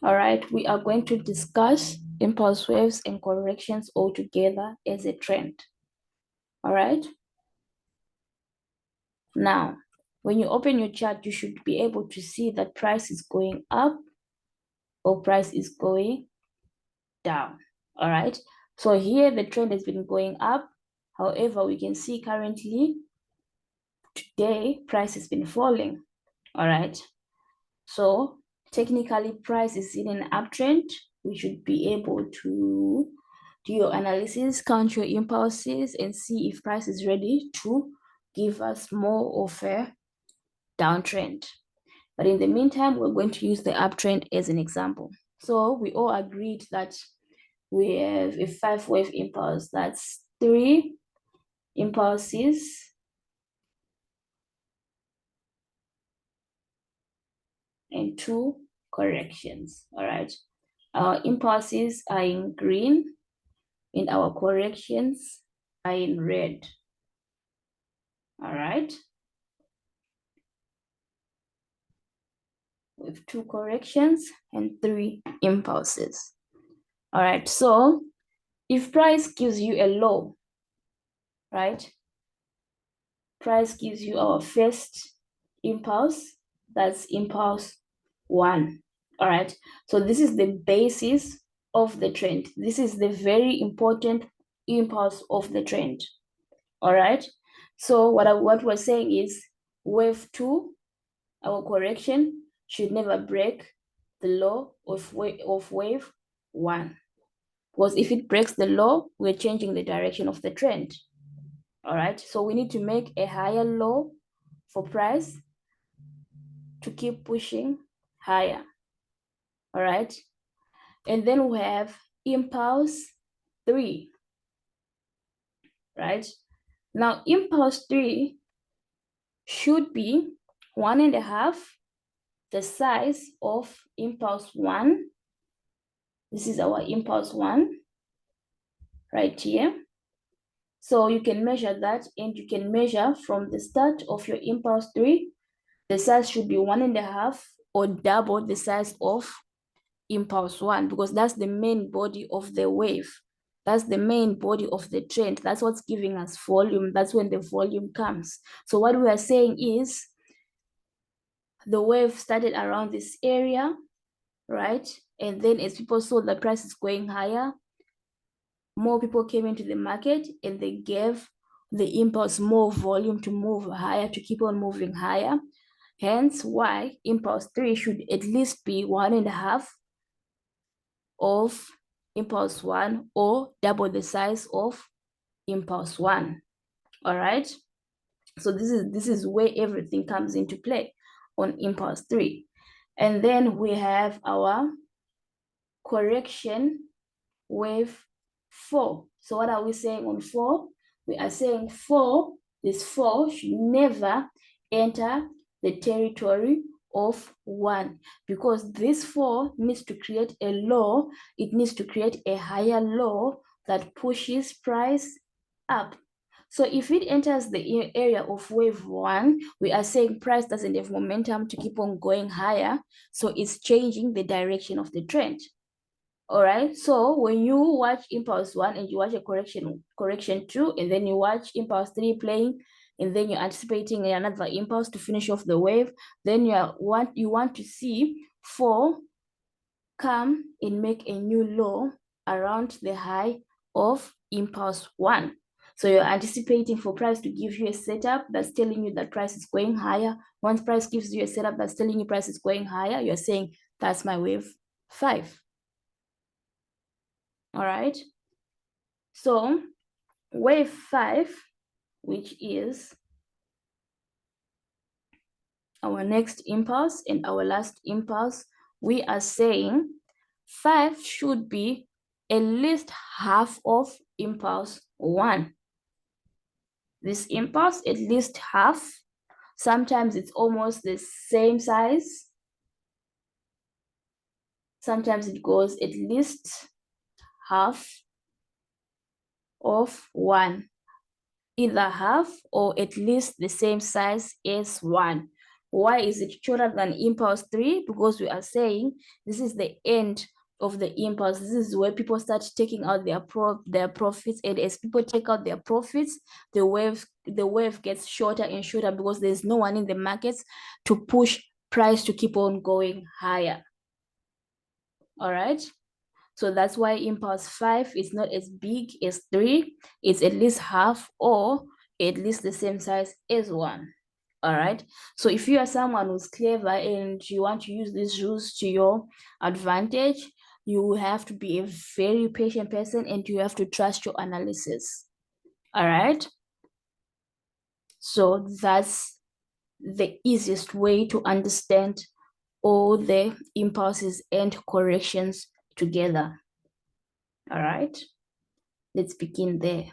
All right, we are going to discuss impulse waves and corrections all together as a trend. All right. Now, when you open your chart, you should be able to see that price is going up or price is going down. All right. So here the trend has been going up. However, we can see currently today price has been falling. All right. So technically price is in an uptrend. We should be able to do your analysis, count your impulses, and see if price is ready to give us more of a downtrend. But in the meantime, we're going to use the uptrend as an example. So we all agreed that we have a 5-wave impulse. That's 3 impulses and 2 corrections. All right. Our impulses are in green and our corrections are in red. All right. With 2 corrections and 3 impulses. All right. So if price gives you a low, right? Price gives you our first impulse. That's impulse 1. All right. So this is the basis of the trend. This is the very important impulse of the trend. All right. So what we're saying is wave 2, our correction should never break the law of wave 1. Because if it breaks the law, we're changing the direction of the trend. All right. So we need to make a higher low for price to keep pushing higher. All right. And then we have impulse 3, right? Now, impulse 3 should be 1.5 the size of impulse 1. This is our impulse 1 right here. So you can measure that, and you can measure from the start of your impulse 3, the size should be 1.5 or double the size of impulse 1, because that's the main body of the wave. That's the main body of the trend. That's what's giving us volume. That's when the volume comes. So what we are saying is the wave started around this area, right? And then as people saw the price is going higher, more people came into the market and they gave the impulse more volume to move higher, to keep on moving higher. Hence why impulse 3 should at least be 1.5 of impulse 1 or double the size of impulse 1. All right. So this is where everything comes into play on impulse 3. And then we have our correction wave 4. So what are we saying on 4? We are saying this 4 should never enter the territory of 1, because this 4 needs to create a low. It needs to create a higher low that pushes price up. So if it enters the area of wave 1, we are saying price doesn't have momentum to keep on going higher. So it's changing the direction of the trend. All right. So when you watch impulse 1 and you watch a correction 2, and then you watch impulse 3 playing, and then you're anticipating another impulse to finish off the wave, then you want to see 4 come and make a new low around the high of impulse 1. So you're anticipating for price to give you a setup that's telling you that price is going higher. Once price gives you a setup that's telling you price is going higher, you're saying that's my wave 5. All right. So wave 5, which is our next impulse and our last impulse, we are saying 5 should be at least half of impulse 1. This impulse, at least half. Sometimes it's almost the same size. Sometimes it goes at least half of 1. Either half or at least the same size as 1. Why is it shorter than impulse 3? Because we are saying this is the end of the impulse. This is where people start taking out their profits, and as people take out their profits, the wave gets shorter and shorter because there's no one in the markets to push price to keep on going higher. All right, so that's why impulse 5 is not as big as 3. It's at least half or at least the same size as 1. All right, so if you are someone who's clever and you want to use these rules to your advantage, you have to be a very patient person and you have to trust your analysis. All right, so that's the easiest way to understand all the impulses and corrections together. All right, let's begin there.